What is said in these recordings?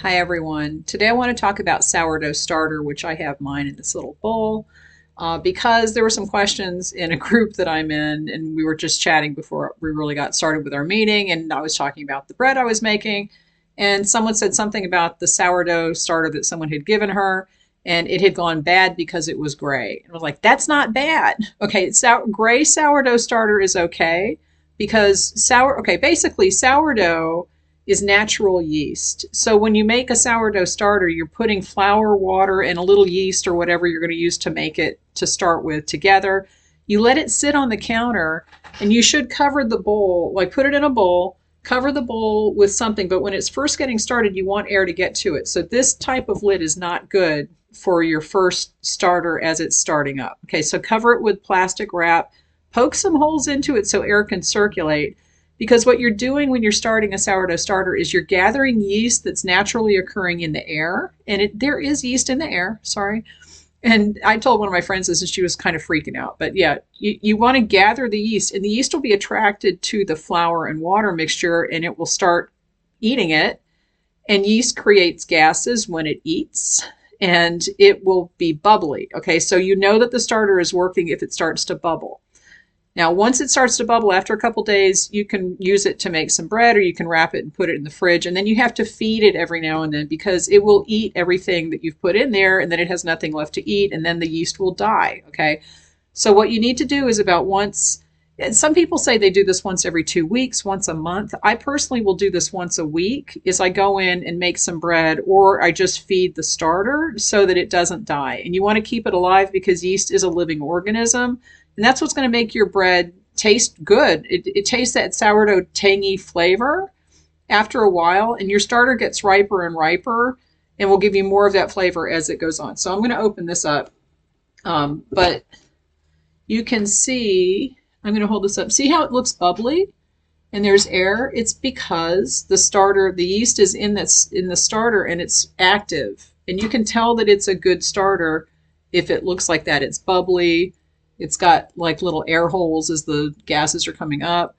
Hi everyone. Today I want to talk about sourdough starter, which I have mine in this little bowl, because there were some questions in a group that I'm in, and we were just chatting before we really got started with our meeting, and I was talking about the bread I was making, and someone said something about the sourdough starter that someone had given her, and it had gone bad because it was gray. And I was like, that's not bad. Okay, gray sourdough starter is okay because basically sourdough is natural yeast. So when you make a sourdough starter, you're putting flour, water, and a little yeast or whatever you're going to use to make it to start with together. You let it sit on the counter and you should cover the bowl, like put it in a bowl, cover the bowl with something. But when it's first getting started, you want air to get to it. So this type of lid is not good for your first starter as it's starting up. Okay, so cover it with plastic wrap, poke some holes into it so air can circulate. Because what you're doing when you're starting a sourdough starter is you're gathering yeast that's naturally occurring in the air. And there is yeast in the air, sorry. And I told one of my friends this and she was kind of freaking out. But yeah, you want to gather the yeast, and the yeast will be attracted to the flour and water mixture and it will start eating it. And yeast creates gases when it eats and it will be bubbly. Okay, so you know that the starter is working if it starts to bubble. Now, once it starts to bubble after a couple days, you can use it to make some bread, or you can wrap it and put it in the fridge. And then you have to feed it every now and then because it will eat everything that you've put in there, and then it has nothing left to eat, and then the yeast will die. Okay. So what you need to do is about once, and some people say they do this once every 2 weeks, once a month. I personally will do this once a week, is I go in and make some bread, or I just feed the starter so that it doesn't die. And you want to keep it alive because yeast is a living organism. And that's what's going to make your bread taste good. It tastes that sourdough tangy flavor after a while, and your starter gets riper and riper and will give you more of that flavor as it goes on. So I'm going to open this up. But you can see, I'm going to hold this up. See how it looks bubbly and there's air? It's because the yeast is in the starter and it's active. And you can tell that it's a good starter if it looks like that. It's bubbly. It's got like little air holes as the gases are coming up.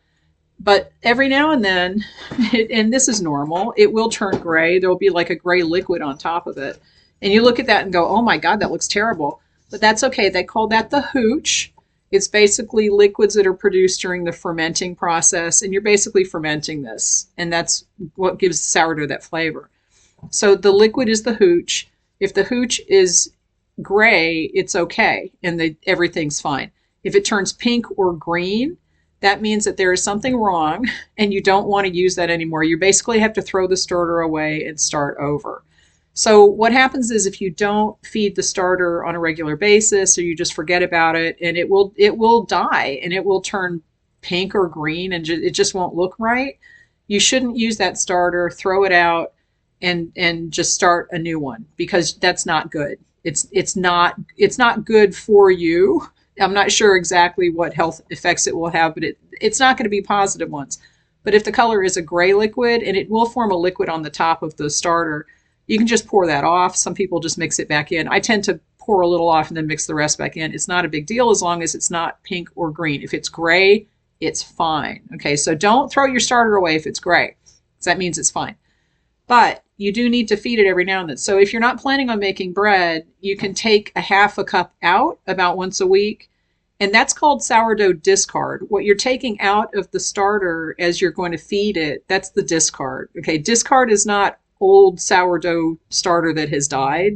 But every now and then, and this is normal, it will turn gray. There'll be like a gray liquid on top of it. And you look at that and go, oh my God, that looks terrible. But that's okay. They call that the hooch. It's basically liquids that are produced during the fermenting process. And you're basically fermenting this. And that's what gives sourdough that flavor. So the liquid is the hooch. If the hooch is gray, it's okay, and everything's fine. If it turns pink or green, that means that there is something wrong and you don't want to use that anymore. You basically have to throw the starter away and start over. So what happens is if you don't feed the starter on a regular basis, or you just forget about it, and it will die and it will turn pink or green and it just won't look right. You shouldn't use that starter, throw it out, and just start a new one, because that's not good. It's not good for you. I'm not sure exactly what health effects it will have, but it's not going to be positive ones. But if the color is a gray liquid, and it will form a liquid on the top of the starter, you can just pour that off. Some people just mix it back in. I tend to pour a little off and then mix the rest back in. It's not a big deal as long as it's not pink or green. If it's gray, it's fine. Okay, so don't throw your starter away if it's gray, because that means it's fine. But you do need to feed it every now and then. So if you're not planning on making bread, you can take a half a cup out about once a week. And that's called sourdough discard. What you're taking out of the starter as you're going to feed it, that's the discard. Okay, discard is not old sourdough starter that has died.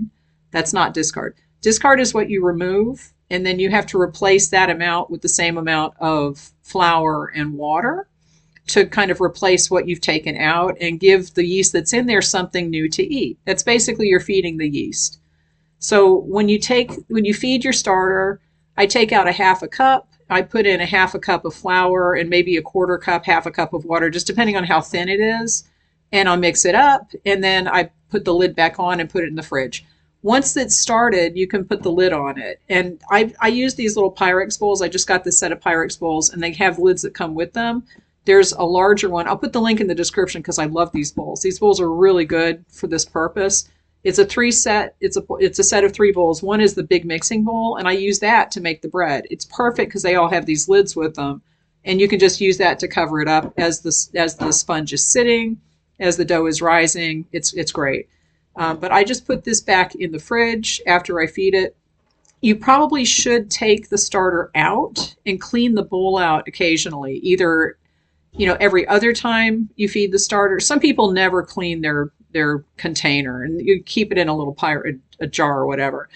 That's not discard. Discard is what you remove, and then you have to replace that amount with the same amount of flour and water to kind of replace what you've taken out and give the yeast that's in there something new to eat. That's basically you're feeding the yeast. So when you feed your starter, I take out a half a cup, I put in a half a cup of flour and maybe a quarter cup, half a cup of water, just depending on how thin it is. And I'll mix it up, and then I put the lid back on and put it in the fridge. Once it's started, you can put the lid on it. And I use these little Pyrex bowls. I just got this set of Pyrex bowls, and they have lids that come with them. There's a larger one. I'll put the link in the description because I love these bowls. These bowls are really good for this purpose. It's a set of 3 bowls. One is the big mixing bowl, and I use that to make the bread. It's perfect because they all have these lids with them, and you can just use that to cover it up as the sponge is sitting, as the dough is rising. It's great. But I just put this back in the fridge after I feed it. You probably should take the starter out and clean the bowl out occasionally, either every other time you feed the starter. Some people never clean their container and you keep it in a little a jar or whatever.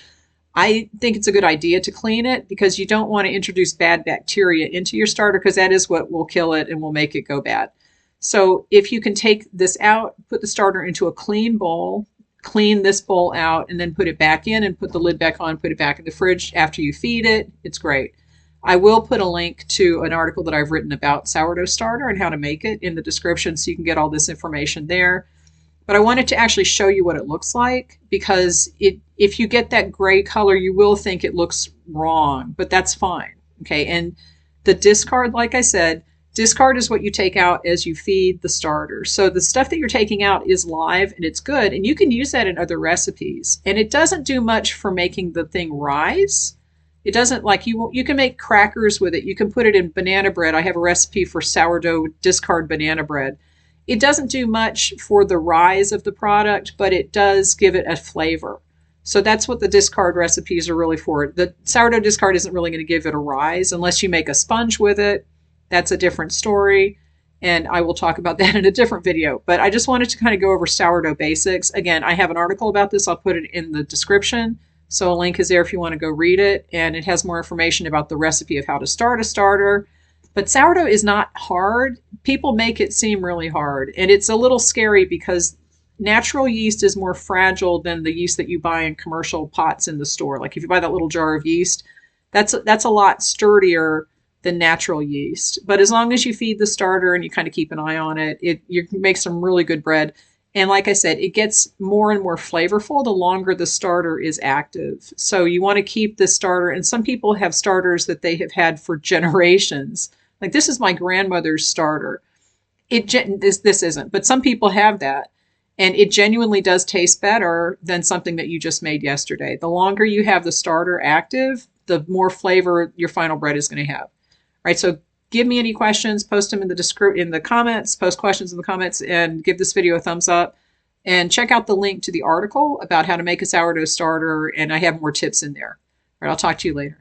I think it's a good idea to clean it because you don't want to introduce bad bacteria into your starter, because that is what will kill it and will make it go bad. So if you can take this out, put the starter into a clean bowl, clean this bowl out, and then put it back in and put the lid back on, put it back in the fridge after you feed it, it's great. I will put a link to an article that I've written about sourdough starter and how to make it in the description, so you can get all this information there. But I wanted to actually show you what it looks like, because if you get that gray color, you will think it looks wrong, but that's fine. Okay, and the discard, like I said, discard is what you take out as you feed the starter. So the stuff that you're taking out is live and it's good, and you can use that in other recipes. And it doesn't do much for making the thing rise. It doesn't, like, you can make crackers with it. You can put it in banana bread. I have a recipe for sourdough discard banana bread. It doesn't do much for the rise of the product, but it does give it a flavor. So that's what the discard recipes are really for. The sourdough discard isn't really going to give it a rise unless you make a sponge with it. That's a different story, and I will talk about that in a different video. But I just wanted to kind of go over sourdough basics. Again, I have an article about this. I'll put it in the description. So a link is there if you want to go read it, and it has more information about the recipe of how to start a starter. But sourdough is not hard. People make it seem really hard, and it's a little scary because natural yeast is more fragile than the yeast that you buy in commercial pots in the store. Like if you buy that little jar of yeast, that's a lot sturdier than natural yeast. But as long as you feed the starter and you kind of keep an eye on it, you can make some really good bread. And like I said, it gets more and more flavorful the longer the starter is active. So you want to keep the starter, and some people have starters that they have had for generations. Like this is my grandmother's starter. This isn't, but some people have that, and it genuinely does taste better than something that you just made yesterday. The longer you have the starter active, the more flavor your final bread is going to have. All right, so give me any questions, post them in the comments, post questions in the comments, and give this video a thumbs up. And check out the link to the article about how to make a sourdough starter, and I have more tips in there. All right, I'll talk to you later.